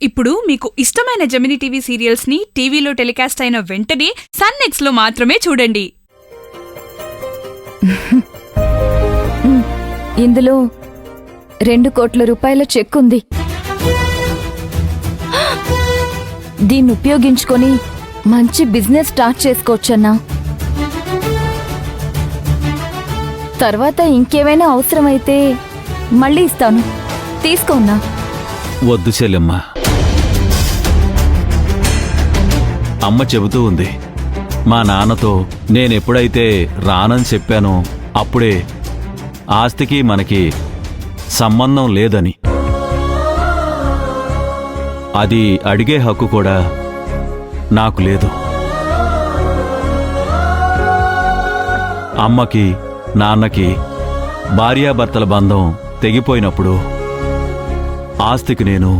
ఇప్పుడు మీకు ఇష్టమైన జెమినీ టీవీ సీరియల్స్ ని టీవీలో టెలికాస్ట్ అయిన వెంటనే సన్ నెక్స్ట్ లో మాత్రమే చూడండి. ఇందులో 2 కోట్ల రూపాయల చెక్ ఉంది. దీన్ని ఉపయోగించుకొని మంచి బిజినెస్ స్టార్ట్ చేసుకోవచ్చన్నా. తర్వాత ఇంకేమైనా అవసరమైతే మళ్ళీ ఇస్తాను, తీసుకోన్నా. వద్దు చెల్లెమ్మ, అమ్మ చెబుతూ ఉంది. మా నాన్నతో నేనెప్పుడైతే రానని చెప్పానో అప్పుడే ఆస్తికి మనకి సంబంధం లేదని. అది అడిగే హక్కు కూడా నాకు లేదు. అమ్మకి నాన్నకి భార్యాభర్తల బంధం తెగిపోయినప్పుడు ఆస్తికి నేను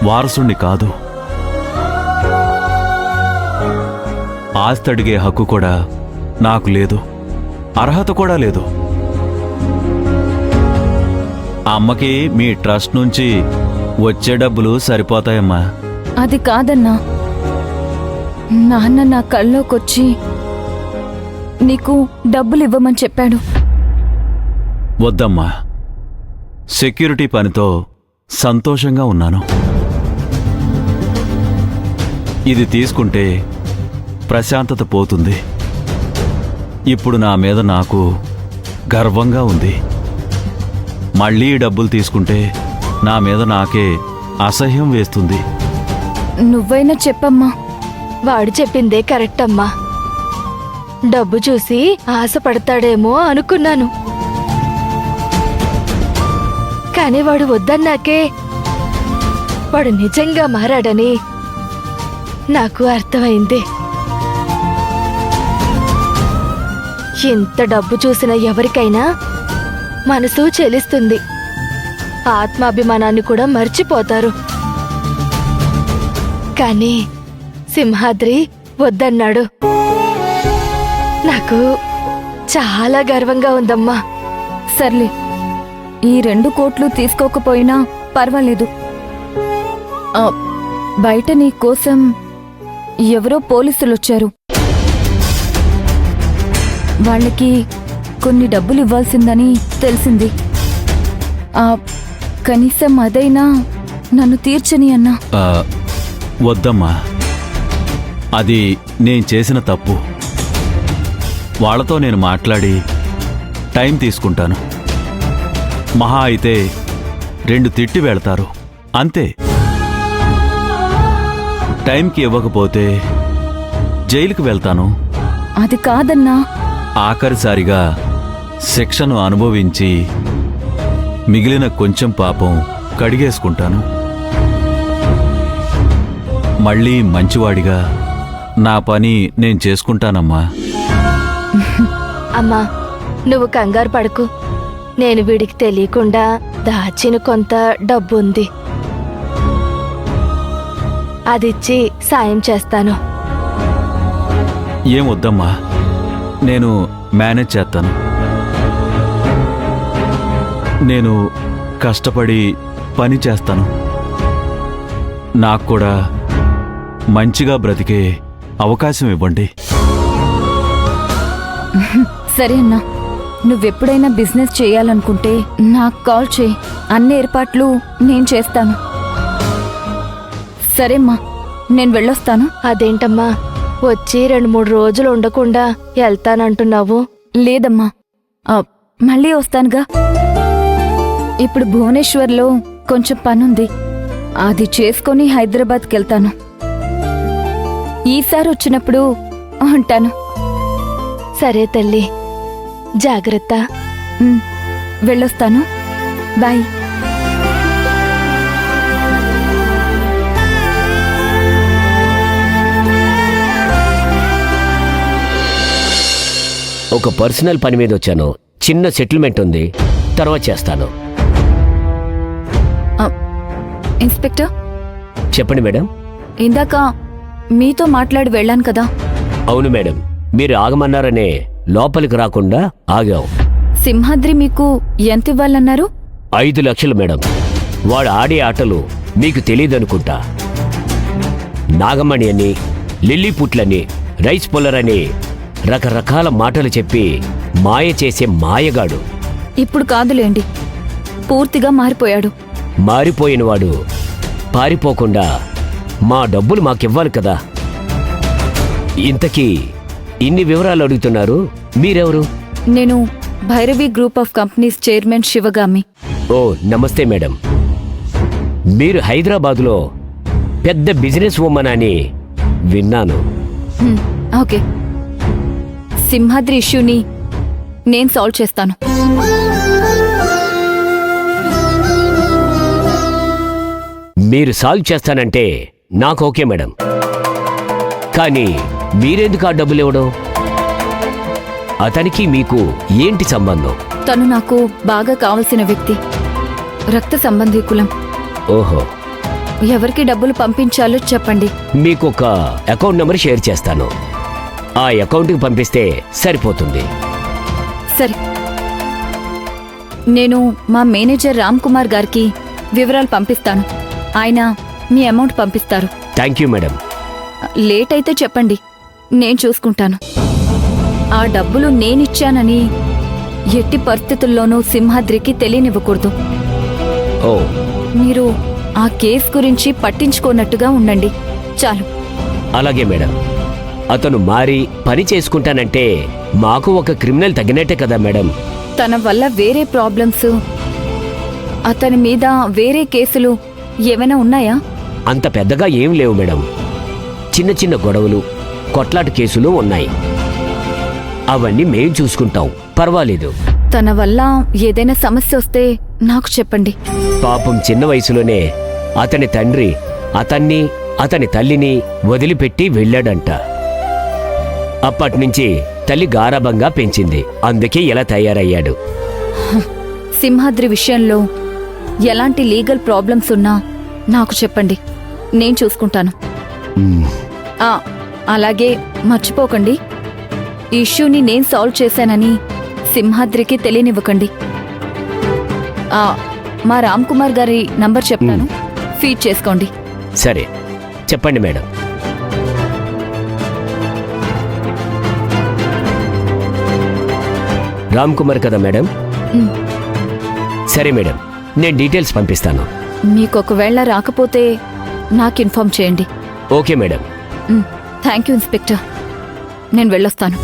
వారసుణ్ణి కాదు. ఆస్తి అడిగే హక్కు కూడా నాకు లేదు, అర్హత కూడా లేదు. అమ్మకి మీ ట్రస్ట్ నుంచి వచ్చే డబ్బులు సరిపోతాయమ్మా. అది కాదన్నా, నాన్న నా కల్లోకొచ్చి నీకు డబ్బులు ఇవ్వమని చెప్పాడు. వద్దమ్మా, సెక్యూరిటీ పనితో సంతోషంగా ఉన్నాను. ఇది తీసుకుంటే ప్రశాంతత పోతుంది. ఇప్పుడు నా మీద నాకు గర్వంగా ఉంది. మళ్ళీ డబ్బులు తీసుకుంటే నా మీద నాకే అసహ్యం వేస్తుంది. నువ్వైనా చెప్పమ్మా. వాడు చెప్పిందే కరెక్ట్ అమ్మా. డబ్బు చూసి ఆశపడతాడేమో అనుకున్నాను, కానీ వాడు వద్దన్నాకే వాడు నిజంగా మారాడని నాకు అర్థమైంది. ఇంత డబ్బు చూసిన ఎవరికైనా మనసు చెలిస్తుంది, ఆత్మాభిమానాన్ని కూడా మర్చిపోతారు. కానీ సింహాద్రి వద్దన్నాడు. నాకు చాలా గర్వంగా ఉందమ్మా. సర్లే, ఈ 2 కోట్లు తీసుకోకపోయినా పర్వాలేదు. బయట నీ కోసం ఎవరో పోలీసులొచ్చారు. వాళ్ళకి కొన్ని డబ్బులు ఇవ్వాల్సిందని తెలిసింది. కనీసం అదైనా నన్ను తీర్చని అన్నా. వద్దమ్మా, అది నేను చేసిన తప్పు. వాళ్లతో నేను మాట్లాడి టైం తీసుకుంటాను. మహా అయితే 2 తిట్టి వెళ్తారు, అంతే. టైంకి ఇవ్వకపోతే జైలుకి వెళ్తాను. అది కాదన్నా. ఆఖరిసారిగా శిక్షను అనుభవించి మిగిలిన కొంచెం పాపం కడిగేసుకుంటాను. మళ్ళీ మంచివాడిగా నా పని నేను చేసుకుంటానమ్మా. అమ్మా, నువ్వు కంగారు పడకు. నేను వీడికి తెలియకుండా దాచిన కొంత డబ్బుంది, అదిచ్చి సాయం చేస్తాను. ఏం వద్దమ్మా, నేను మేనేజ్ చేస్తాను. నేను కష్టపడి పని చేస్తాను. నాకు కూడా మంచిగా బ్రతికే అవకాశం ఇవ్వండి. సరే అన్నా, నువ్వెప్పుడైనా బిజినెస్ చేయాలనుకుంటే నాకు కాల్ చేయి. అన్ని ఏర్పాట్లు నేను చేస్తాను. సరేమ్మా, నేను వెళ్ళొస్తాను. అదేంటమ్మా, వచ్చి 2-3 రోజులు ఉండకుండా వెళ్తానంటున్నావు? లేదమ్మా, మళ్ళీ వస్తానుగా. ఇప్పుడు భువనేశ్వర్లో కొంచెం పనుంది, అది చేసుకొని హైదరాబాద్కి వెళ్తాను. ఈసారి వచ్చినప్పుడు ఉంటాను. సరే తల్లి, జాగ్రత్త. వెళ్ళొస్తాను. బాయ్. ఒక పర్సనల్ పని మీద వచ్చాను. చిన్న సెటిల్మెంట్ ఉంది, తర్వాత చేస్తాను. ఇన్స్పెక్టర్, చెప్పండి మేడం. ఇందాక మీతో మాట్లాడి వెళ్ళాను కదా. అవును మేడం, మీరు ఆగమన్నారనే లోపలికి రాకుండా ఆగాం. సింహాద్రి మీకు ఎంత ఇవ్వాలన్నారు? 5 లక్షలు మేడం. వాడు ఆడే ఆటలు మీకు తెలియదనుకుంటా. నాగమణి అని, లిల్లీపుట్లని, రైస్ పుల్లర్ అని రకరకాల మాటలు చెప్పి మాయ చేసే మాయగాడు. ఇప్పుడు కాదులేండి, పూర్తిగా మారిపోయాడు. మారిపోయినవాడు పారిపోకుండా మా డబ్బులు మాకివ్వాలి కదా. ఇంతకీ ఇన్ని వివరాలు అడుగుతున్నారు, మీరెవరు? నేను Bhairavi group of companies chairman Sivagami. ఓ నమస్తే మేడం. మీరు హైదరాబాదులో పెద్ద బిజినెస్ ఉమెన్ అని విన్నాను. ఓకే, సింహాద్రి ఇష్యూని నేను సాల్వ్ చేస్తాను. మీరు సాల్వ్ చేస్తానంటే నాకు ఓకే మేడం. కానీ మీరెందుకు ఆ డబ్బులు ఇవ్వడం? అతనికి మీకు ఏంటి సంబంధం? తను నాకు బాగా కావలసిన వ్యక్తి, రక్త సంబంధీకులం. ఓహో, ఎవరికి డబ్బులు పంపించాలో చెప్పండి. మీకు ఒక అకౌంట్ నెంబర్ షేర్ చేస్తాను. ఆ అకౌంట్కి పంపిస్తే సరిపోతుంది. సరే, నేను మా మేనేజర్ రామ్ కుమార్ గారికి వివరాలు పంపిస్తాను. ఆయన మీ అమౌంట్ పంపిస్తారు. Thank you madam. లేట్ అయితే చెప్పండి, నేను చూసుకుంటాను. ఆ డబ్బులు నేనిచ్చానని ఎట్టి పరిస్థితుల్లోనూ సింహాద్రికి తెలియనివ్వకూడదు. ఓ మీరు ఆ కేస్ గురించి పట్టించుకోనట్టుగా ఉండండి చాలు. అలాగే మేడం. అతను మారి పని చేసుకుంటానంటే మాకు ఒక క్రిమినల్ తగ్గినట్టే కదా మేడం. తన వల్ల వేరే ప్రాబ్లమ్స్, అతని మీద వేరే కేసులు ఏమైనా ఉన్నాయా? అంత పెద్దగా ఏం లేవు మేడం. చిన్న చిన్న గొడవలు, కొట్లాట కేసులు ఉన్నాయి. అవన్నీ మేం చూసుకుంటాం, పర్వాలేదు. తన వల్ల ఏదైనా సమస్య వస్తే నాకు చెప్పండి. పాపం చిన్న వయసులోనే అతని తండ్రి అతన్ని, అతని తల్లిని వదిలిపెట్టి వెళ్ళాడంట. అప్పట్నుంచి తల్లి గారాబంగా పెంచింది. అందుకే ఇలా తయారయ్యాడు. సింహాద్రి విషయంలో ఎలాంటి లీగల్ ప్రాబ్లమ్స్ ఉన్నా నాకు చెప్పండి, నేను చూసుకుంటాను. ఆ, అలాగే మర్చిపోకండి, ఈ ఇష్యూని నేను సాల్వ్ చేశానని సింహాద్రికి తెలియనివ్వకండి. మా రామ్ కుమార్ గారి నంబర్ చెప్తాను, ఫీడ్ చేసుకోండి. సరే, చెప్పండి మేడం. రామ్ కుమార్ కదా మేడం? ఉమ్, సరే మేడం, నేను డీటెయిల్స్ పంపిస్తాను. మీకొకవేళ రాకపోతే నాకు ఇన్ఫార్మ్ చేయండి. Okay madam. Thank you inspector, నేను వెళ్ళొస్తాను.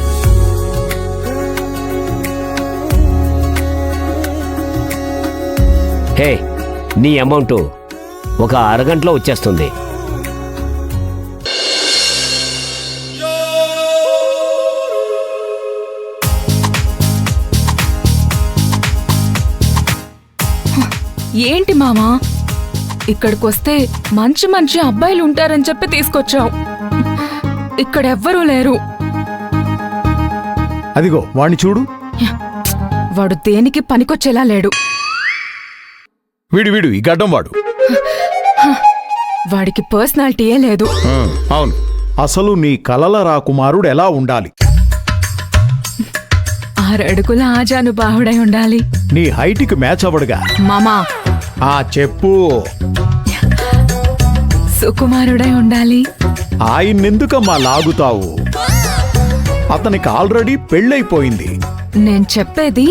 హే, నీ అమౌంట్ ఒక అరగంటలో వచ్చేస్తుంది. ఏంటి మామా, ఇక్కడికొస్తే మంచి మంచి అబ్బాయిలు ఉంటారని చెప్పి తీసుకొచ్చావు. ఇక్కడెవ్వరూ లేరు. అదిగో వాణ్ణి చూడు. వాడు దేనికి పనికొచ్చేలా లేడు. వీడు ఈ గడ్డం వాడు. వాడికి పర్సనాలిటీయే లేదు. అవును, అసలు నీ కలల రాకుమారుడు ఎలా ఉండాలి? 6 అడుగుల ఆజానుబాహుడై ఉండాలి. నీ హైట్కి మ్యాచ్ అవ్వడుగా. మామా, చెప్పు. సుకుమారుడై ఉండాలి. ఆయన్నెందుకమ్మా లాగుతావు? అతనికి ఆల్రెడీ పెళ్ళైపోయింది. నేను చెప్పేది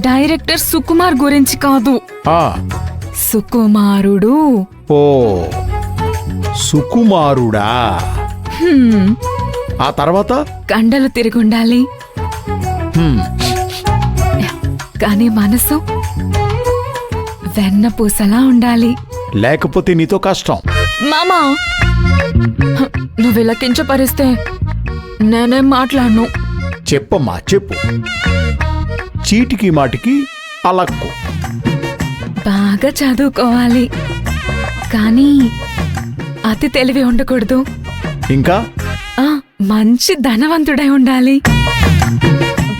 డైరెక్టర్ సుకుమార్ గురించి కాదు. ఆ సుకుమారుడు. ఓ సుకుమారుడా? ఆ తర్వాత కండలు తిరుగుండాలి. కానీ మనసు వెన్నపూసలా ఉండాలి. లేకపోతే నీతో కష్టం. మామా, నువ్వు ఇలా కించపరిస్తే నేనేం మాట్లాడను. చెప్పమ్మా చెప్పు. చీటికి మాటికి అలక్కు. బాగా చదువుకోవాలి, కానీ అతి తెలివి ఉండకూడదు. ఇంకా మంచి ధనవంతుడై ఉండాలి.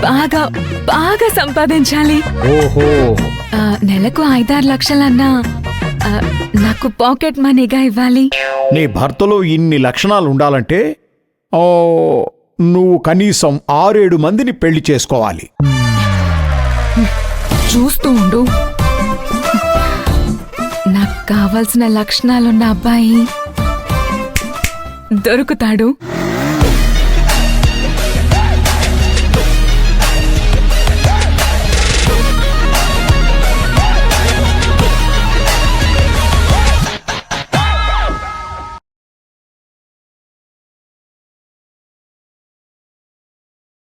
బాగా బాగా సంపాదించాలి. ఓహో, నెలకు 5-6 లక్షలన్నా నాకు పాకెట్ మనీగా ఇవ్వాలి. నీ భర్తలో ఇన్ని లక్షణాలు ఉండాలంటే నువ్వు కనీసం 6-7 మందిని పెళ్లి చేసుకోవాలి. చూస్తూ ఉండు, నాకు కావాల్సిన లక్షణాలున్న అబ్బాయి దొరుకుతాడు.